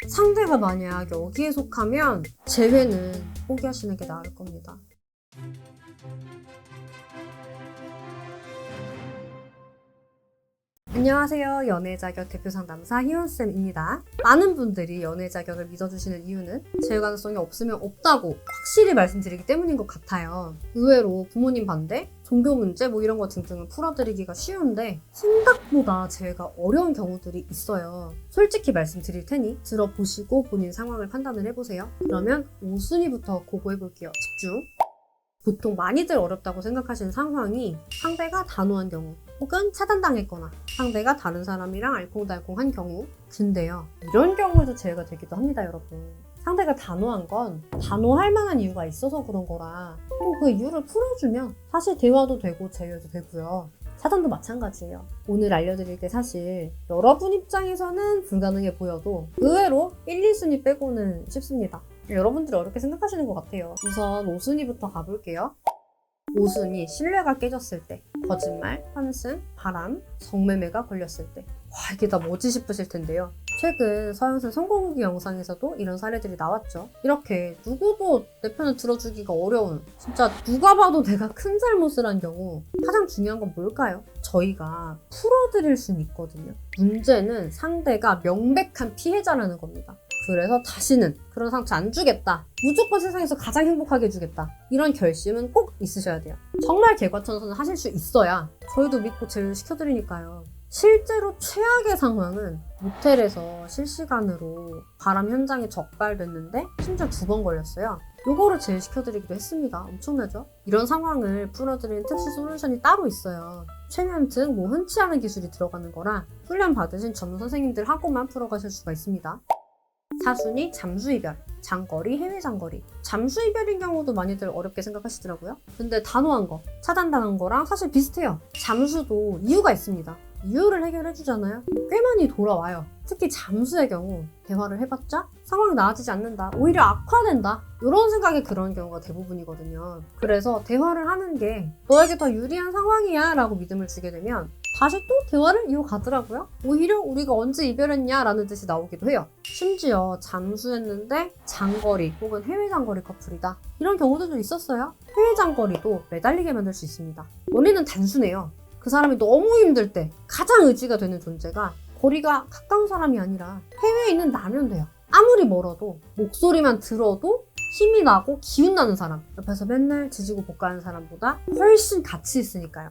상대가 만약 여기에 속하면 재회는 포기하시는 게 나을 겁니다. 안녕하세요. 연애자격 대표 상담사 희원쌤입니다. 많은 분들이 연애자격을 믿어주시는 이유는 재회 가능성이 없으면 없다고 확실히 말씀드리기 때문인 것 같아요. 의외로 부모님 반대, 종교 문제 이런 거 등등을 풀어드리기가 쉬운데 생각보다 재회가 어려운 경우들이 있어요. 솔직히 말씀드릴 테니 들어보시고 본인 상황을 판단을 해보세요. 그러면 5순위부터 고고해볼게요. 집중! 보통 많이들 어렵다고 생각하시는 상황이 상대가 단호한 경우 혹은 차단당했거나 상대가 다른 사람이랑 알콩달콩한 경우. 근데요, 이런 경우에도 재회가 되기도 합니다, 여러분. 상대가 단호한 건 단호할 만한 이유가 있어서 그런 거라 또 그 이유를 풀어주면 사실 대화도 되고 재회도 되고요. 차단도 마찬가지예요. 오늘 알려드릴 게 사실 여러분 입장에서는 불가능해 보여도 의외로 1, 2순위 빼고는 쉽습니다. 여러분들이 어렵게 생각하시는 것 같아요. 우선 5순위부터 가볼게요. 5순위, 신뢰가 깨졌을 때, 거짓말, 환승, 바람, 성매매가 걸렸을 때. 와, 이게 다 뭐지 싶으실 텐데요. 최근 서영선 선거후기 영상에서도 이런 사례들이 나왔죠. 이렇게 누구도 내 편을 들어주기가 어려운, 진짜 누가 봐도 내가 큰 잘못을 한 경우 가장 중요한 건 뭘까요? 저희가 풀어드릴 수는 있거든요. 문제는 상대가 명백한 피해자라는 겁니다. 그래서 다시는 그런 상처 안 주겠다. 무조건 세상에서 가장 행복하게 해주겠다. 이런 결심은 꼭 있으셔야 돼요. 정말 개과천선을 하실 수 있어야 저희도 믿고 제휴를 시켜드리니까요. 실제로 최악의 상황은 모텔에서 실시간으로 바람 현장에 적발됐는데 심지어 2번 걸렸어요. 요거를 제휴시켜드리기도 했습니다. 엄청나죠? 이런 상황을 풀어드리는 특수 솔루션이 따로 있어요. 최면 등 흔치 않은 기술이 들어가는 거라 훈련 받으신 전문 선생님들하고만 풀어가실 수가 있습니다. 4순위, 잠수이별, 장거리, 해외 장거리. 잠수이별인 경우도 많이들 어렵게 생각하시더라고요. 근데 단호한 거, 차단당한 거랑 사실 비슷해요. 잠수도 이유가 있습니다. 이유를 해결해주잖아요. 꽤 많이 돌아와요. 특히 잠수의 경우 대화를 해봤자 상황이 나아지지 않는다. 오히려 악화된다. 이런 생각이 그런 경우가 대부분이거든요. 그래서 대화를 하는 게 너에게 더 유리한 상황이야 라고 믿음을 주게 되면 다시 또 대화를 이어가더라고요. 오히려 우리가 언제 이별했냐 라는 뜻이 나오기도 해요. 심지어 잠수했는데 장거리 혹은 해외 장거리 커플이다. 이런 경우도 있었어요. 해외 장거리도 매달리게 만들 수 있습니다. 원리는 단순해요. 그 사람이 너무 힘들 때 가장 의지가 되는 존재가 거리가 가까운 사람이 아니라 해외에 있는 나면 돼요. 아무리 멀어도 목소리만 들어도 힘이 나고 기운 나는 사람, 옆에서 맨날 지지고 볶아하는 사람보다 훨씬 가치 있으니까요.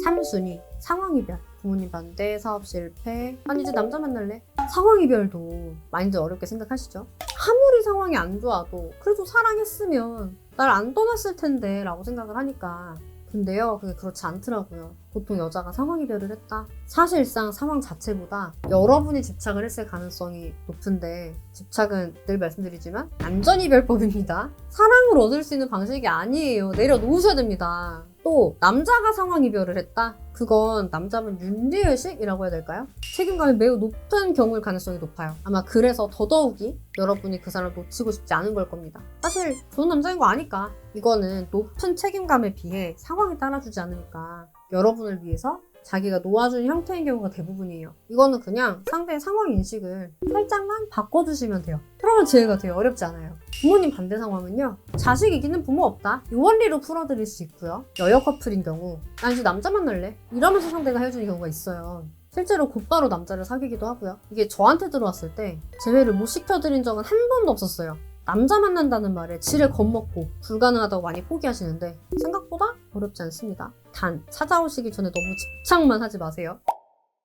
3순위, 상황이별. 부모님 반대, 사업 실패. 아니 이제 남자 만날래? 상황이별도 많이들 어렵게 생각하시죠? 아무리 상황이 안 좋아도 그래도 사랑했으면 날 안 떠났을 텐데 라고 생각을 하니까. 근데요, 그게 그렇지 않더라고요. 보통 여자가 상황이별을 했다. 사실상 상황 자체보다 여러분이 집착을 했을 가능성이 높은데 집착은 늘 말씀드리지만 안전이별법입니다. 사랑을 얻을 수 있는 방식이 아니에요. 내려놓으셔야 됩니다. 또 남자가 상황이별을 했다? 그건 남자분 윤리의식이라고 해야 될까요? 책임감이 매우 높은 경우일 가능성이 높아요. 아마 그래서 더더욱이 여러분이 그 사람을 놓치고 싶지 않은 걸 겁니다. 사실 좋은 남자인 거 아니까. 이거는 높은 책임감에 비해 상황이 따라주지 않으니까 여러분을 위해서 자기가 놓아주는 형태인 경우가 대부분이에요. 이거는 그냥 상대의 상황 인식을 살짝만 바꿔주시면 돼요. 그러면 재회가 되게 어렵지 않아요. 부모님 반대 상황은요, 자식 이기는 부모 없다. 이 원리로 풀어드릴 수 있고요. 여여 커플인 경우 난 이제 남자 만날래 이러면서 상대가 해주는 경우가 있어요. 실제로 곧바로 남자를 사귀기도 하고요. 이게 저한테 들어왔을 때 재회를 못 시켜드린 적은 한 번도 없었어요. 남자 만난다는 말에 지레 겁먹고 불가능하다고 많이 포기하시는데 생각보다 어렵지 않습니다. 단 찾아오시기 전에 너무 집착만 하지 마세요.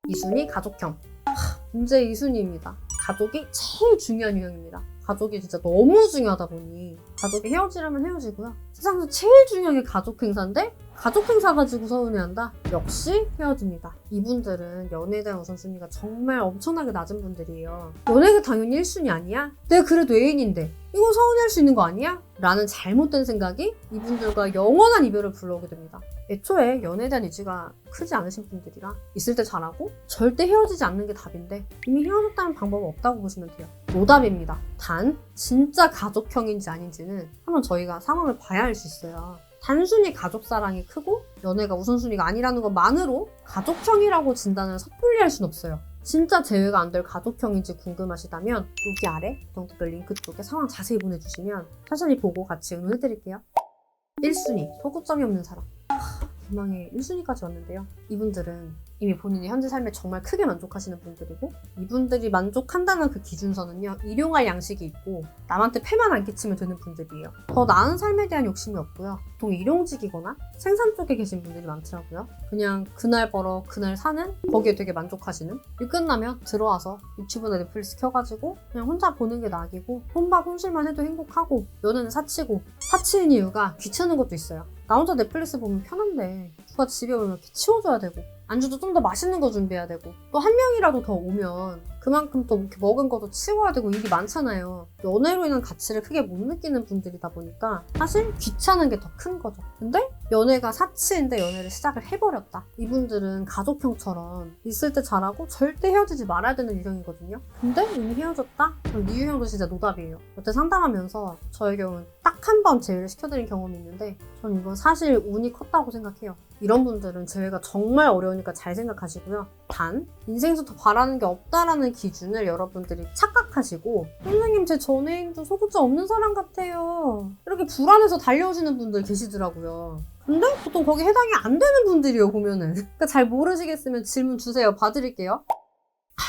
2순위, 가족형. 문제 2순위입니다. 가족이 제일 중요한 유형입니다. 가족이 진짜 너무 중요하다 보니 가족이 헤어지려면 헤어지고요. 세상에서 제일 중요한 게 가족 행사인데 가족 행사 가지고 서운해한다? 역시 헤어집니다. 이분들은 연애에 대한 우선순위가 정말 엄청나게 낮은 분들이에요. 연애가 당연히 1순위 아니야? 내가 그래도 애인인데 이건 서운해할 수 있는 거 아니야? 라는 잘못된 생각이 이분들과 영원한 이별을 불러오게 됩니다. 애초에 연애에 대한 의지가 크지 않으신 분들이라 있을 때 잘하고 절대 헤어지지 않는 게 답인데 이미 헤어졌다는 방법은 없다고 보시면 돼요. 노답입니다. 단 진짜 가족형인지 아닌지는 한번 저희가 상황을 봐야 할 수 있어요. 단순히 가족 사랑이 크고 연애가 우선순위가 아니라는 것만으로 가족형이라고 진단을 섣불리 할 수는 없어요. 진짜 제외가 안 될 가족형인지 궁금하시다면 여기 아래 구독 댓글 링크 쪽에 상황 자세히 보내주시면 천천히 보고 같이 의논해드릴게요. 1순위, 소구점이 없는 사람. 희망의 1순위까지 왔는데요. 이분들은 이미 본인이 현재 삶에 정말 크게 만족하시는 분들이고, 이분들이 만족한다는 그 기준선은요, 일용할 양식이 있고 남한테 폐만 안 끼치면 되는 분들이에요. 더 나은 삶에 대한 욕심이 없고요. 보통 일용직이거나 생산 쪽에 계신 분들이 많더라고요. 그냥 그날 벌어 그날 사는, 거기에 되게 만족하시는. 일 끝나면 들어와서 유튜브나 넷플릭스 켜가지고 그냥 혼자 보는 게 낙이고, 혼밥 혼술만 해도 행복하고, 연애는 사치고. 사치인 이유가 귀찮은 것도 있어요. 나 혼자 넷플릭스 보면 편한데 누가 집에 오면 이렇게 치워줘야 되고, 안주도 좀 더 맛있는 거 준비해야 되고, 또 한 명이라도 더 오면 그만큼 또 이렇게 먹은 것도 치워야 되고 일이 많잖아요. 연애로 인한 가치를 크게 못 느끼는 분들이다 보니까 사실 귀찮은 게 더 큰 거죠. 근데 연애가 사치인데 연애를 시작을 해버렸다. 이분들은 가족형처럼 있을 때 잘하고 절대 헤어지지 말아야 되는 유형이거든요. 근데 이미 헤어졌다? 그럼 이 유형도 진짜 노답이에요. 여태 상담하면서 저의 경우는 딱 한 번 제외를 시켜드린 경험이 있는데, 전 이건 사실 운이 컸다고 생각해요. 이런 분들은 제외가 정말 어려우니까 잘 생각하시고요. 단, 인생에서 더 바라는 게 없다라는 기준을 여러분들이 착각하시고, 선생님 제 전애인도 소구점 없는 사람 같아요, 이렇게 불안해서 달려오시는 분들 계시더라고요. 근데 보통 거기 해당이 안 되는 분들이에요, 보면은. 그러니까 잘 모르시겠으면 질문 주세요. 봐드릴게요.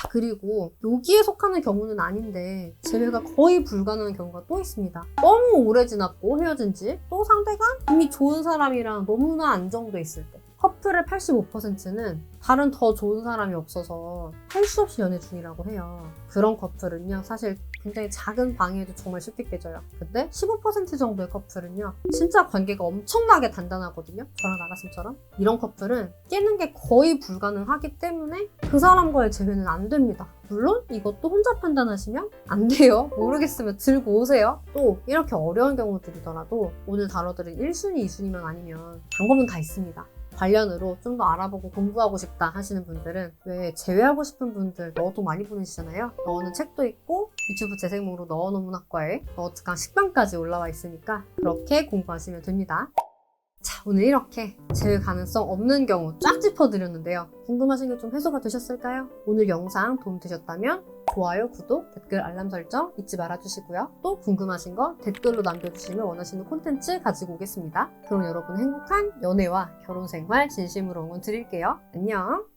그리고 여기에 속하는 경우는 아닌데 제외가 거의 불가능한 경우가 또 있습니다. 너무 오래 지났고 헤어진 지, 또 상대가 이미 좋은 사람이랑 너무나 안정돼 있을 때. 커플의 85%는 다른 더 좋은 사람이 없어서 할 수 없이 연애 중이라고 해요. 그런 커플은요, 사실 굉장히 작은 방해도 정말 쉽게 깨져요. 근데 15% 정도의 커플은요, 진짜 관계가 엄청나게 단단하거든요. 저랑 나가슴처럼. 이런 커플은 깨는 게 거의 불가능하기 때문에 그 사람과의 재회는 안 됩니다. 물론 이것도 혼자 판단하시면 안 돼요. 모르겠으면 들고 오세요. 또 이렇게 어려운 경우들이더라도 오늘 다뤄드린 1순위, 2순위만 아니면 방법은 다 있습니다. 관련으로 좀 더 알아보고 공부하고 싶다 하시는 분들은, 왜 제외하고 싶은 분들 너도 많이 보내시잖아요. 너는 책도 있고 유튜브 재생목으로 너어논문 학과에 너특강 식빵까지 올라와 있으니까 그렇게 공부하시면 됩니다. 자, 오늘 이렇게 제외 가능성 없는 경우 쫙 짚어드렸는데요. 궁금하신 게 좀 해소가 되셨을까요? 오늘 영상 도움되셨다면 좋아요, 구독, 댓글, 알람 설정 잊지 말아주시고요. 또 궁금하신 거 댓글로 남겨주시면 원하시는 콘텐츠 가지고 오겠습니다. 그럼 여러분 행복한 연애와 결혼 생활 진심으로 응원 드릴게요. 안녕!